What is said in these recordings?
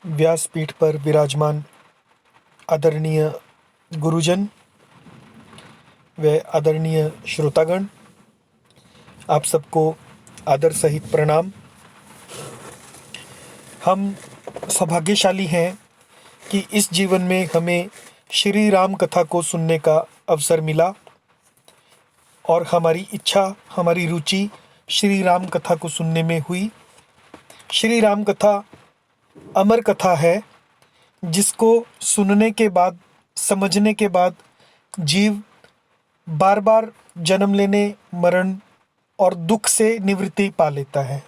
व्यासपीठ पर विराजमान आदरणीय गुरुजन व आदरणीय श्रोतागण, आप सबको आदर सहित प्रणाम। हम सौभाग्यशाली हैं कि इस जीवन में हमें श्री राम कथा को सुनने का अवसर मिला और हमारी इच्छा, हमारी रुचि श्री राम कथा को सुनने में हुई। श्री राम कथा अमर कथा है, जिसको सुनने के बाद, समझने के बाद जीव बार बार जन्म लेने, मरण और दुख से निवृत्ति पा लेता है।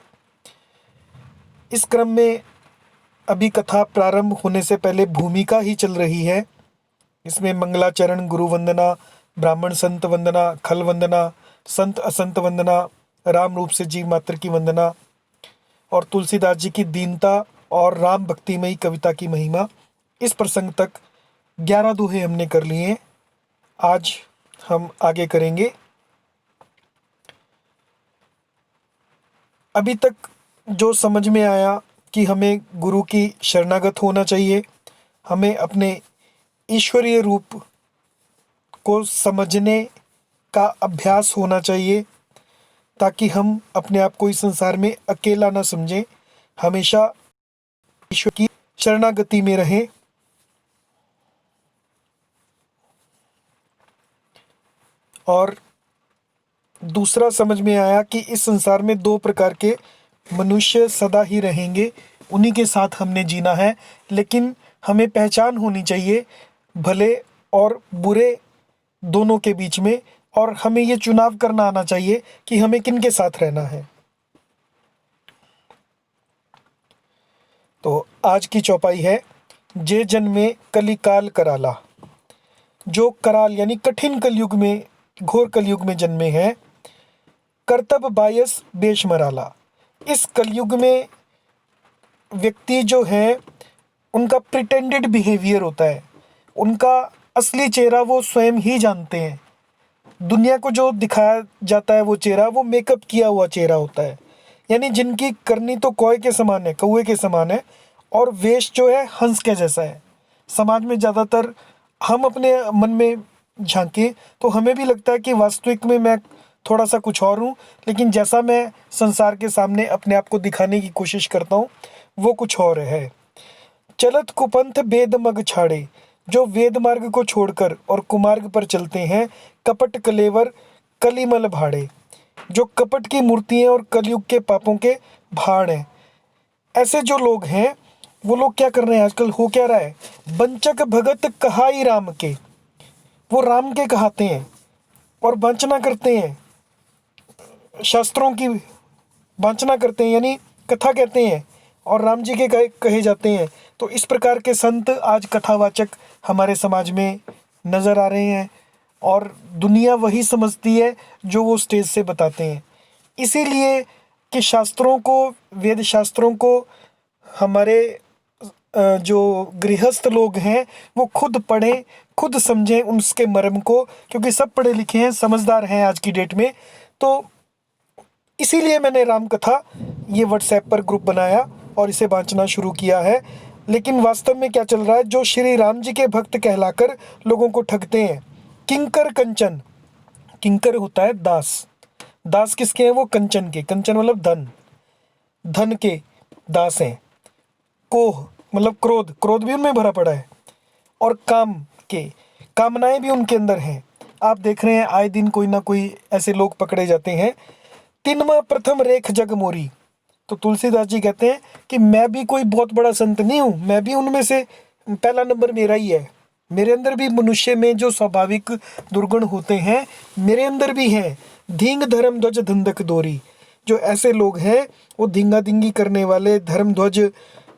इस क्रम में अभी कथा प्रारंभ होने से पहले भूमिका ही चल रही है। इसमें मंगलाचरण, गुरु वंदना, ब्राह्मण संत वंदना, खल वंदना, संत असंत वंदना, राम रूप से जीव मात्र की वंदना और तुलसीदास जी की दीनता और राम भक्तिमयी कविता की महिमा, इस प्रसंग तक 11 दोहे हमने कर लिए। आज हम आगे करेंगे। अभी तक जो समझ में आया कि हमें गुरु की शरणागत होना चाहिए, हमें अपने ईश्वरीय रूप को समझने का अभ्यास होना चाहिए, ताकि हम अपने आप को इस संसार में अकेला ना समझें, हमेशा ईश्वर की शरणागति में रहें। और दूसरा समझ में आया कि इस संसार में 2 प्रकार के मनुष्य सदा ही रहेंगे, उन्हीं के साथ हमने जीना है। लेकिन हमें पहचान होनी चाहिए भले और बुरे दोनों के बीच में, और हमें ये चुनाव करना आना चाहिए कि हमें किन के साथ रहना है। तो आज की चौपाई है, जे जन्मे कलिकाल कराला। जो कराल यानी कठिन कलयुग में, घोर कलयुग में जन्मे हैं, कर्तव्य बायस बेश मराला। इस कलयुग में व्यक्ति जो है, उनका प्रिटेंडेड बिहेवियर होता है, उनका असली चेहरा वो स्वयं ही जानते हैं। दुनिया को जो दिखाया जाता है वो चेहरा, वो मेकअप किया हुआ चेहरा होता है। यानी जिनकी करनी तो कौए के समान है, कौए के समान है, और वेश जो है हंस के जैसा है। समाज में ज़्यादातर हम अपने मन में झांके तो हमें भी लगता है कि वास्तविक में मैं थोड़ा सा कुछ और हूँ, लेकिन जैसा मैं संसार के सामने अपने आप को दिखाने की कोशिश करता हूँ वो कुछ और है। चलत कुपंथ वेद मग छाड़े। जो वेद मार्ग को छोड़कर और कुमार्ग पर चलते हैं, कपट कलेवर कलिमल भाड़े। जो कपट की मूर्तियाँ और कलयुग के पापों के भाड़ हैं। ऐसे जो लोग हैं, वो लोग क्या कर रहे हैं आजकल, हो क्या रहा है, बंचक भगत कहाई राम के। वो राम के कहाते हैं और वंचना करते हैं, शास्त्रों की वंचना करते हैं, यानी कथा कहते हैं और राम जी के कहे जाते हैं। तो इस प्रकार के संत आज कथावाचक हमारे समाज में नज़र आ रहे हैं, और दुनिया वही समझती है जो वो स्टेज से बताते हैं। इसीलिए कि शास्त्रों को, वेद शास्त्रों को हमारे जो गृहस्थ लोग हैं वो खुद पढ़ें, खुद समझें उसके मर्म को, क्योंकि सब पढ़े लिखे हैं, समझदार हैं आज की डेट में। तो इसीलिए मैंने राम कथा ये व्हाट्सएप पर ग्रुप बनाया और इसे बांटना शुरू किया है। लेकिन वास्तव में क्या चल रहा है, जो श्री राम जी के भक्त कहलाकर लोगों को ठगते हैं, किंकर कंचन। किंकर होता है दास, दास किसके हैं, वो कंचन के, कंचन मतलब धन, धन के दास हैं। कोह मतलब क्रोध, क्रोध भी उनमें भरा पड़ा है, और काम के, कामनाएं भी उनके अंदर हैं। आप देख रहे हैं आए दिन कोई ना कोई ऐसे लोग पकड़े जाते हैं। तिनमा प्रथम रेख जग मोरी। तो तुलसीदास जी कहते हैं कि मैं भी कोई बहुत बड़ा संत नहीं हूँ, मैं भी उनमें से पहला नंबर मेरा ही है। मेरे अंदर भी मनुष्य में जो स्वाभाविक दुर्गुण होते हैं मेरे अंदर भी हैं। धींग धर्म ध्वज धंधक दोरी। जो ऐसे लोग हैं वो धींगा धींगी करने वाले, धर्म ध्वज,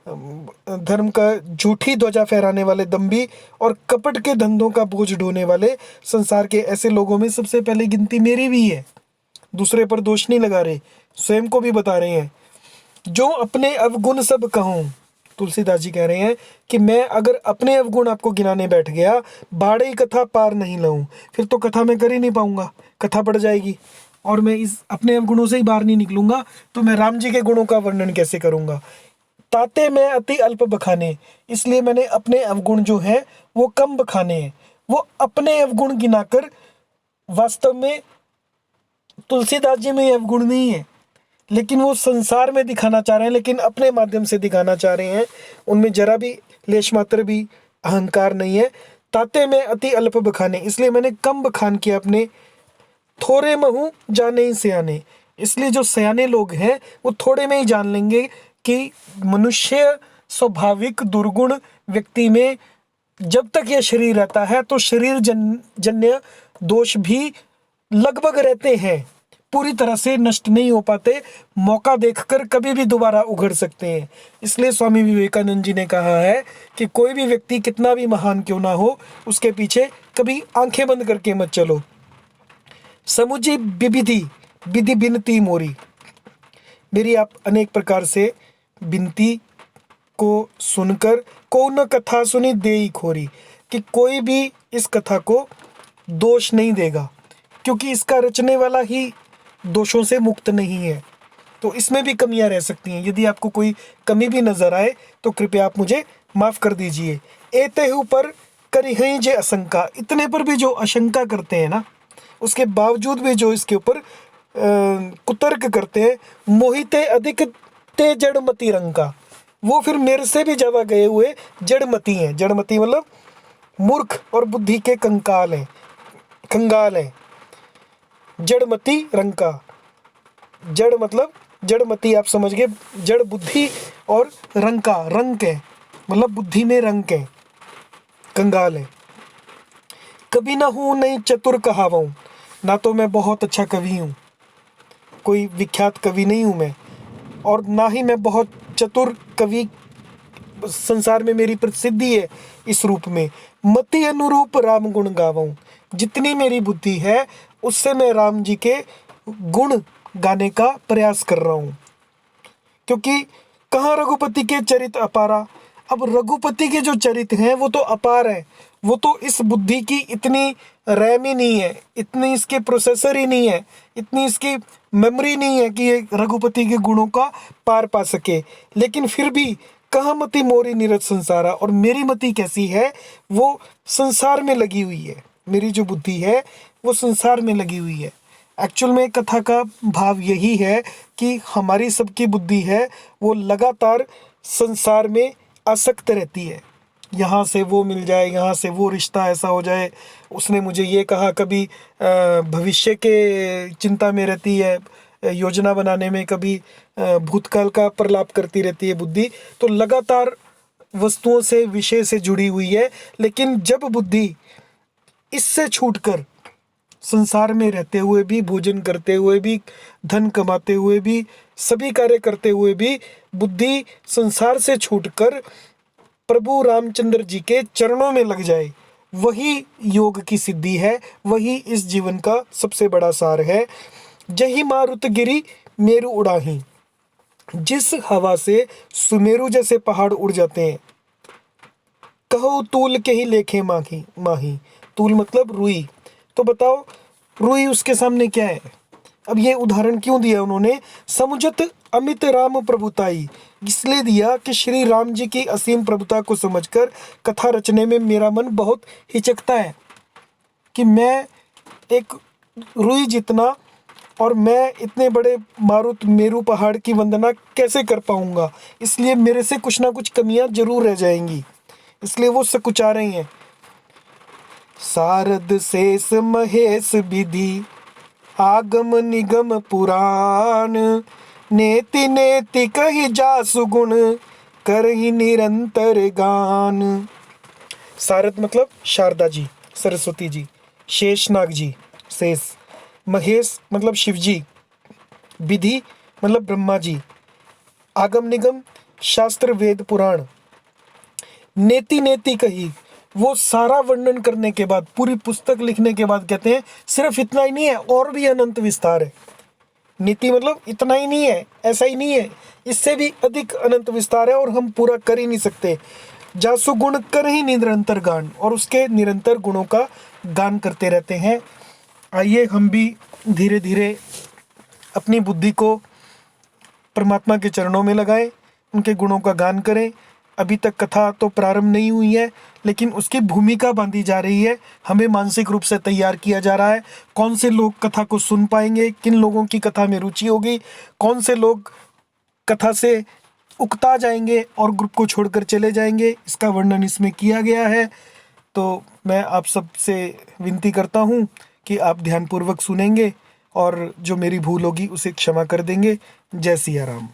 धर्म का झूठी ध्वजा फहराने वाले दम्भी और कपट के धंधों का बोझ ढोने वाले संसार के ऐसे लोगों में सबसे पहले गिनती मेरी भी है। दूसरे पर दोष नहीं लगा रहे, स्वयं को भी बता रहे हैं। जो अपने अवगुण सब कहूँ, तुलसीदास जी कह रहे हैं कि मैं अगर अपने अवगुण आपको गिनाने बैठ गया, बाड़े कथा पार नहीं लाऊं, फिर तो कथा मैं कर ही नहीं पाऊंगा, कथा बढ़ जाएगी और मैं इस अपने अवगुणों से ही बाहर नहीं निकलूंगा, तो मैं राम जी के गुणों का वर्णन कैसे करूंगा। ताते मैं अति अल्प बखाने, इसलिए मैंने अपने अवगुण जो है वो कम बखाने हैं। वो अपने अवगुण गिनाकर, वास्तव में तुलसीदास जी में ये अवगुण नहीं है, लेकिन वो संसार में दिखाना चाह रहे हैं, लेकिन अपने माध्यम से दिखाना चाह रहे हैं। उनमें जरा भी लेश मात्र भी अहंकार नहीं है। ताते में अति अल्प बखाने, इसलिए मैंने कम बखान किया अपने। थोड़े महू जाने ही सयाने, इसलिए जो सयाने लोग हैं वो थोड़े में ही जान लेंगे कि मनुष्य स्वाभाविक दुर्गुण व्यक्ति में जब तक यह शरीर रहता है तो शरीर जन्य दोष भी लगभग रहते हैं, पूरी तरह से नष्ट नहीं हो पाते, मौका देखकर कभी भी दोबारा उघड़ सकते हैं। इसलिए स्वामी विवेकानंद जी ने कहा है कि कोई भी व्यक्ति कितना भी महान क्यों ना हो, उसके पीछे कभी आंखें बंद करके मत चलो। समुझी विविधि विधि बिनती मोरी, मेरी आप अनेक प्रकार से विनती को सुनकर को न कथा सुनी देई खोरी, कि कोई भी इस कथा को दोष नहीं देगा, क्योंकि इसका रचने वाला ही दोषों से मुक्त नहीं है। तो इसमें भी कमियां रह सकती हैं। यदि आपको कोई कमी भी नजर आए तो कृपया आप मुझे माफ कर दीजिए। एते ऊपर करी हई जे आशंका, इतने पर भी जो आशंका करते हैं ना, उसके बावजूद भी जो इसके ऊपर कुतर्क करते हैं, मोहिते अधिक ते जड़मती रंग का, वो फिर मेरे से भी ज्यादा गए हुए जड़मती हैं। जड़मती मतलब मूर्ख और बुद्धि के कंकाल हैं, कंगाल हैं। जड़मती रंग का, जड़ मतलब जड़मती आप समझ गए, जड़ बुद्धि और रंग का, रंग के मतलब बुद्धि में रंग के, कंगाल है। कभी ना हूँ नहीं चतुर कहावूँ, ना तो मैं बहुत अच्छा कवि हूँ, कोई विख्यात कवि नहीं हूँ मैं, और ना ही मैं बहुत चतुर कवि, संसार में मेरी प्रसिद्धि है इस रूप में। मति अनुरूप राम गुण गावूँ, जितनी मेरी बुद्धि है उससे मैं राम जी के गुण गाने का प्रयास कर रहा हूँ। क्योंकि कहाँ रघुपति के चरित अपारा, अब रघुपति के जो चरित हैं वो तो अपार है, वो तो इस बुद्धि की इतनी रैम ही नहीं है, इतनी इसके प्रोसेसर ही नहीं है, इतनी इसकी मेमोरी नहीं है कि ये रघुपति के गुणों का पार पा सके। लेकिन फिर भी कहाँ मति मोरी निरत संसारा, और मेरी मति कैसी है, वो संसार में लगी हुई है। मेरी जो बुद्धि है वो संसार में लगी हुई है। एक्चुअल में कथा का भाव यही है कि हमारी सबकी बुद्धि है वो लगातार संसार में आसक्त रहती है। यहाँ से वो मिल जाए, यहाँ से वो रिश्ता ऐसा हो जाए, उसने मुझे ये कहा, कभी भविष्य के चिंता में रहती है, योजना बनाने में, कभी भूतकाल का प्रलाप करती रहती है बुद्धि। तो लगातार वस्तुओं से, विषय से जुड़ी हुई है। लेकिन जब बुद्धि इससे छूटकर, संसार में रहते हुए भी, भोजन करते हुए भी, धन कमाते हुए भी, सभी कार्य करते हुए भी बुद्धि संसार से छूटकर प्रभु रामचंद्र जी के चरणों में लग जाए, वही योग की सिद्धि है, वही इस जीवन का सबसे बड़ा सार है। जही मारुत गिरी मेरू उड़ाही, जिस हवा से सुमेरु जैसे पहाड़ उड़ जाते हैं। कहो तूल के ही लेखे माही माही, तूल मतलब रुई। तो बताओ रुई उसके सामने क्या है। अब ये उदाहरण क्यों दिया उन्होंने, समुझत अमित राम प्रभुताई, इसलिए दिया कि श्री राम जी की असीम प्रभुता को समझकर कथा रचने में मेरा मन बहुत हिचकता है कि मैं एक रुई जितना और मैं इतने बड़े मारुत मेरू पहाड़ की वंदना कैसे कर पाऊंगा। इसलिए मेरे से कुछ ना कुछ कमियां जरूर रह जाएंगी, इसलिए वो सकुचा रही हैं। सारद शेष महेश विधि आगम निगम पुराण, नेति नेति कही जासु गुण करहि निरंतर गान। सारद मतलब शारदा जी, सरस्वती जी, शेषनाग जी, शेष, महेश मतलब शिव जी, विधि मतलब ब्रह्मा जी, आगम निगम शास्त्र वेद पुराण, नेति नेति कही, वो सारा वर्णन करने के बाद, पूरी पुस्तक लिखने के बाद कहते हैं सिर्फ इतना ही नहीं है, और भी अनंत विस्तार है। नीति मतलब इतना ही नहीं है, ऐसा ही नहीं है, इससे भी अधिक अनंत विस्तार है और हम पूरा कर ही नहीं सकते। जासु गुण कर ही निरंतर गान, और उसके निरंतर गुणों का गान करते रहते हैं। आइए हम भी धीरे धीरे अपनी बुद्धि को परमात्मा के चरणों में लगाएं, उनके गुणों का गान करें। अभी तक कथा तो प्रारंभ नहीं हुई है, लेकिन उसकी भूमिका बांधी जा रही है, हमें मानसिक रूप से तैयार किया जा रहा है। कौन से लोग कथा को सुन पाएंगे, किन लोगों की कथा में रुचि होगी, कौन से लोग कथा से उकता जाएंगे और ग्रुप को छोड़कर चले जाएंगे, इसका वर्णन इसमें किया गया है। तो मैं आप सबसे विनती करता हूँ कि आप ध्यानपूर्वक सुनेंगे और जो मेरी भूल होगी उसे क्षमा कर देंगे। जय सिया राम।